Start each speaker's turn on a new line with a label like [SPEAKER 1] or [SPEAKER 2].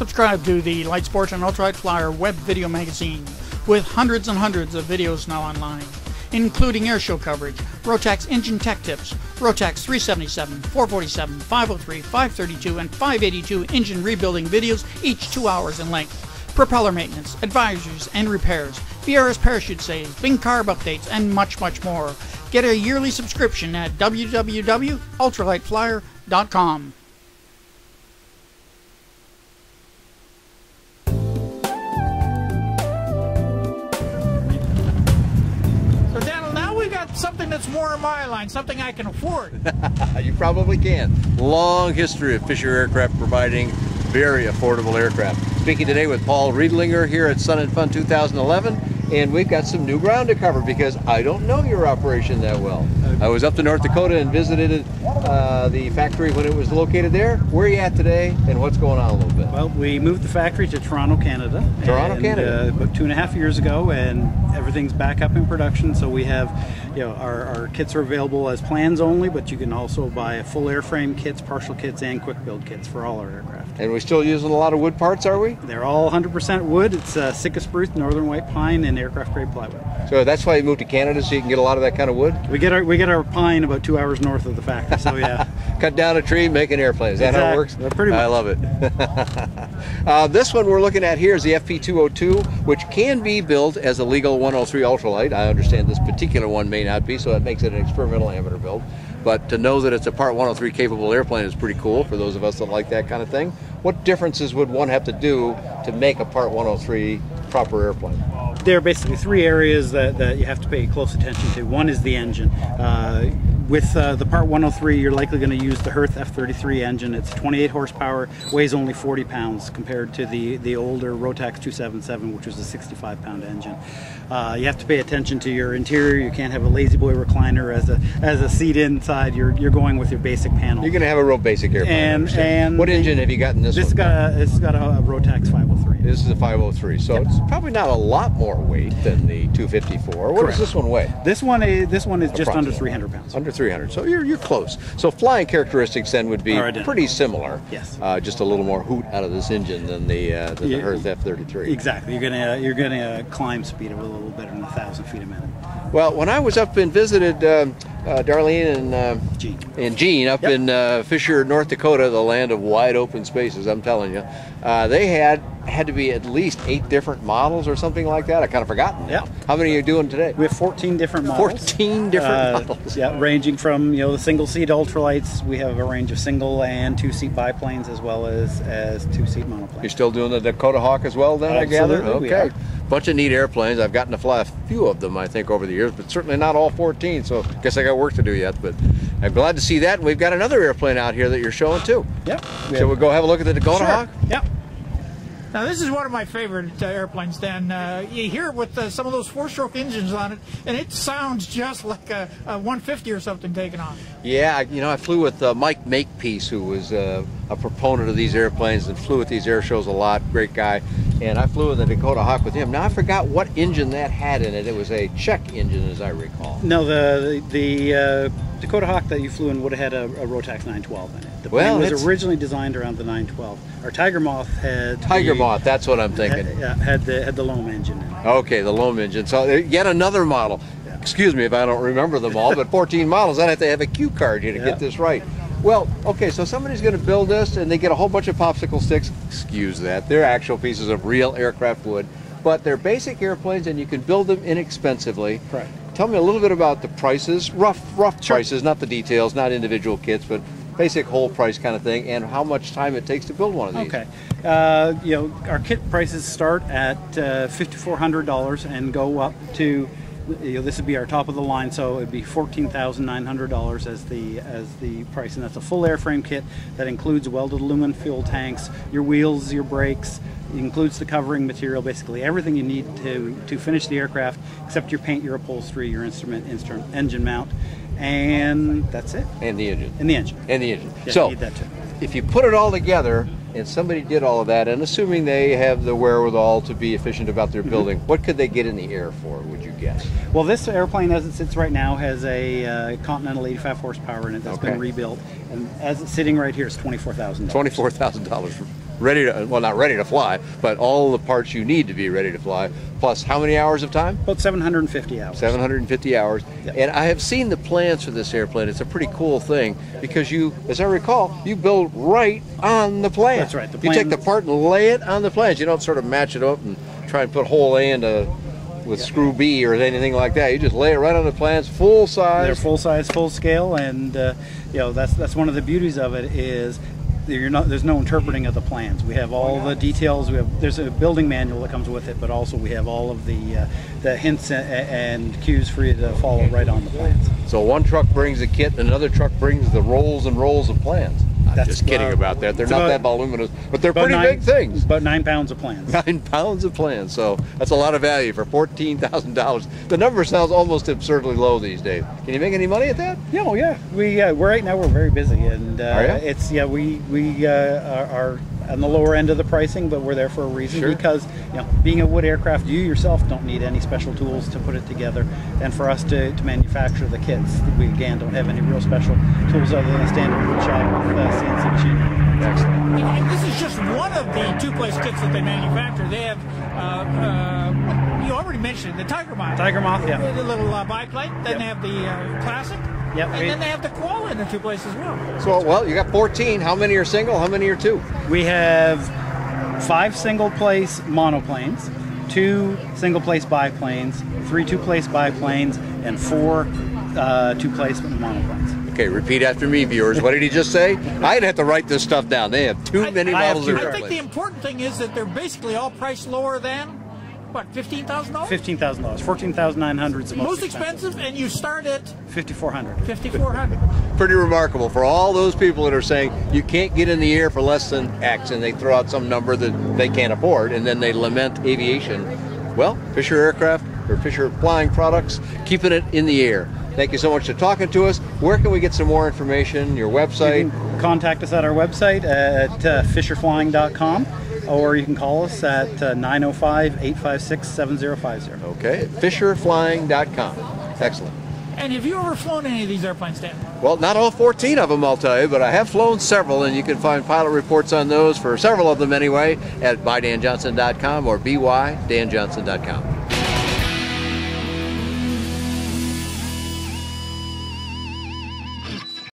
[SPEAKER 1] Subscribe to the Light Sport and Ultralight Flyer web video magazine with hundreds and hundreds of videos now online, including airshow coverage, Rotax engine tech tips, Rotax 377, 447, 503, 532, and 582 engine rebuilding videos, each 2 hours in length, propeller maintenance, advisories and repairs, VRS parachute saves, Bing carb updates, and much, much more. Get a yearly subscription at www.ultralightflyer.com. So, Daniel, now we got something that's more in my line, something I can afford.
[SPEAKER 2] You probably can. Long history of Fisher Aircraft providing very affordable aircraft. Speaking today with Paul Riedlinger here at Sun and Fun 2011, and we've got some new ground to cover because I don't know your operation that well. I was up to North Dakota and visited the factory when it was located there. Where are you at today, and what's going on a little bit?
[SPEAKER 3] Well, we moved the factory to Toronto, Canada.
[SPEAKER 2] Canada.
[SPEAKER 3] About 2.5 years ago, and everything's back up in production. So we have, our kits are available as plans only, but you can also buy full airframe kits, partial kits, and quick build kits for all our aircraft.
[SPEAKER 2] And we're still using a lot of wood parts, are we?
[SPEAKER 3] They're all 100% wood. It's Sitka spruce, northern white pine, and aircraft grade plywood.
[SPEAKER 2] So that's why you moved to Canada, so you can get a lot of that kind of wood?
[SPEAKER 3] We get our pine about 2 hours north of the factory, so yeah.
[SPEAKER 2] Cut down a tree, make an airplane. Is that how it works?
[SPEAKER 3] Pretty much.
[SPEAKER 2] I love it. This one we're looking at here is the FP202, which can be built as a legal 103 ultralight. I understand this particular one may not be, so that makes it an experimental amateur build. But to know that it's a Part 103 capable airplane is pretty cool for those of us that like that kind of thing. What differences would one have to do to make a Part 103 proper airplane?
[SPEAKER 3] There are basically three areas that you have to pay close attention to. One is the engine. With the Part 103, you're likely going to use the Herth F33 engine. It's 28 horsepower, weighs only 40 pounds compared to the older Rotax 277, which was a 65-pound engine. You have to pay attention to your interior. You can't have a lazy boy recliner as a seat inside. You're going with your basic panel.
[SPEAKER 2] You're going to have a real basic airplane.
[SPEAKER 3] And
[SPEAKER 2] what engine have you got in this one?
[SPEAKER 3] This has got a Rotax 503.
[SPEAKER 2] This is a 503, so
[SPEAKER 3] yep.
[SPEAKER 2] It's probably not a lot more weight than the 254. What does this one weigh?
[SPEAKER 3] This one is just under 300 pounds.
[SPEAKER 2] Under 300, so you're close. So flying characteristics then would be pretty similar.
[SPEAKER 3] Yes.
[SPEAKER 2] Just a little more hoot out of this engine than the Herth F33.
[SPEAKER 3] Exactly. You're gonna climb speed of a little better than 1,000 feet a minute.
[SPEAKER 2] Well, when I was up and visited Darlene and Gene up in Fisher, North Dakota, the land of wide open spaces, I'm telling you, they had to be at least 8 different models or something like that. I kind of forgotten.
[SPEAKER 3] Yeah.
[SPEAKER 2] How many are you doing today?
[SPEAKER 3] We have 14 different models.
[SPEAKER 2] 14 different models.
[SPEAKER 3] Yeah, ranging from the single-seat ultralights. We have a range of single and 2-seat biplanes as well as 2-seat monoplanes.
[SPEAKER 2] You're still doing the Dakota Hawk as well, then?
[SPEAKER 3] Absolutely,
[SPEAKER 2] I gather. Okay. Bunch of neat airplanes. I've gotten to fly a few of them, I think, over the years, but certainly not all 14. So I guess I got work to do yet. But I'm glad to see that. And we've got another airplane out here that you're showing too.
[SPEAKER 1] Yep.
[SPEAKER 2] Shall we go have a look at the Dakota Hawk?
[SPEAKER 1] Yep. Now this is one of my favorite airplanes, Dan. You hear it with some of those 4-stroke engines on it, and it sounds just like a 150 or something taking off.
[SPEAKER 2] Yeah, I flew with Mike Makepeace, who was a proponent of these airplanes and flew at these air shows a lot. Great guy. And I flew in the Dakota Hawk with him. Now I forgot what engine that had in it. It was a Czech engine, as I recall.
[SPEAKER 3] No, the Dakota Hawk that you flew in would have had a Rotax 912 in it. The plane was originally designed around the 912. Our Tiger Moth had
[SPEAKER 2] that's what I'm thinking.
[SPEAKER 3] Had the Loam engine in it.
[SPEAKER 2] Okay, the Loam engine. So yet another model. Yeah. Excuse me if I don't remember them all, but 14 models. I'd have to have a cue card here to get this right. Well, okay, so somebody's going to build this, and they get a whole bunch of popsicle sticks. Excuse that. They're actual pieces of real aircraft wood, but they're basic airplanes, and you can build them inexpensively.
[SPEAKER 3] Right.
[SPEAKER 2] Tell me a little bit about the prices, rough prices, not the details, not individual kits, but basic whole price kind of thing, and how much time it takes to build one of these.
[SPEAKER 3] Okay. Our kit prices start at $5,400 and go up to, this would be our top of the line, so it'd be $14,900 as the price, and that's a full airframe kit that includes welded aluminum fuel tanks, your wheels, your brakes. It includes the covering material, basically everything you need to finish the aircraft, except your paint, your upholstery, your engine mount, and that's it.
[SPEAKER 2] And the engine.
[SPEAKER 3] And the engine.
[SPEAKER 2] And the engine.
[SPEAKER 3] Yeah,
[SPEAKER 2] so,
[SPEAKER 3] you need that too.
[SPEAKER 2] If you put it all together, and somebody did all of that, and assuming they have the wherewithal to be efficient about their building, what could they get in the air for, would you guess?
[SPEAKER 3] Well, this airplane, as it sits right now, has a Continental 85 horsepower in it that's been rebuilt, and as it's sitting right here, it's $24,000.
[SPEAKER 2] $24,000. ready to, well, not ready to fly, but all the parts you need to be ready to fly, plus how many hours of time?
[SPEAKER 3] About 750 hours.
[SPEAKER 2] 750 hours.
[SPEAKER 3] Yep.
[SPEAKER 2] And I have seen the plans for this airplane. It's a pretty cool thing because you, as I recall, you build right on the plan.
[SPEAKER 3] That's right.
[SPEAKER 2] You take the part and lay it on the plans. You don't sort of match it up and try and put hole A into with screw B or anything like that. You just lay it right on the plans, full size.
[SPEAKER 3] They're full size, full scale, and you know, that's one of the beauties of it is there's no interpreting of the plans. We have all the details. There's a building manual that comes with it, but also we have all of the hints and cues for you to follow right on the plans.
[SPEAKER 2] So one truck brings a kit, and another truck brings the rolls and rolls of plans. I'm just kidding about that. They're not that voluminous, but they're pretty big things.
[SPEAKER 3] About 9 pounds of plans.
[SPEAKER 2] 9 pounds of plans. So that's a lot of value for $14,000. The number sounds almost absurdly low these days. Can you make any money at that?
[SPEAKER 3] Yeah, well, yeah. We're right now we're very busy, and
[SPEAKER 2] it's
[SPEAKER 3] we are on the lower end of the pricing, but we're there for a reason.
[SPEAKER 2] Sure.
[SPEAKER 3] Because being a wood aircraft, you yourself don't need any special tools to put it together, and for us to manufacture the kits, we again don't have any real special tools other than a standard wood shop with CNC machine.
[SPEAKER 2] Excellent.
[SPEAKER 1] And this is just one of the two-place kits that they manufacture. They have, you already mentioned the Tiger Moth.
[SPEAKER 3] Tiger Moth, yeah.
[SPEAKER 1] The little biplane. Then they have the Classic.
[SPEAKER 3] Yep.
[SPEAKER 1] And then they have the Koala in the two-place as well.
[SPEAKER 2] So, well, you got 14. How many are single? How many are two?
[SPEAKER 3] We have 5 single-place monoplanes, 2 single-place biplanes, 3 two-place biplanes, and 4 two-place monoplanes.
[SPEAKER 2] Okay, repeat after me, viewers. What did he just say? I'd have to write this stuff down. They have too many models of
[SPEAKER 1] I think
[SPEAKER 2] airplanes.
[SPEAKER 1] the important thing is that they're basically all priced lower than, what, $15,000?
[SPEAKER 3] $15,000. $14,900 is the
[SPEAKER 1] most expensive, and you start at
[SPEAKER 3] $5,400.
[SPEAKER 1] $5,400.
[SPEAKER 2] Pretty remarkable for all those people that are saying you can't get in the air for less than X, and they throw out some number that they can't afford, and then they lament aviation. Well, Fisher Aircraft or Fisher Flying Products, keeping it in the air. Thank you so much for talking to us. Where can we get some more information? Your website?
[SPEAKER 3] You can contact us at our website at fisherflying.com, or you can call us at 905-856-7050.
[SPEAKER 2] Okay, fisherflying.com. Excellent.
[SPEAKER 1] And have you ever flown any of these airplanes, Dan?
[SPEAKER 2] Well, not all 14 of them, I'll tell you, but I have flown several, and you can find pilot reports on those, for several of them anyway, at bydanjohnson.com or bydanjohnson.com.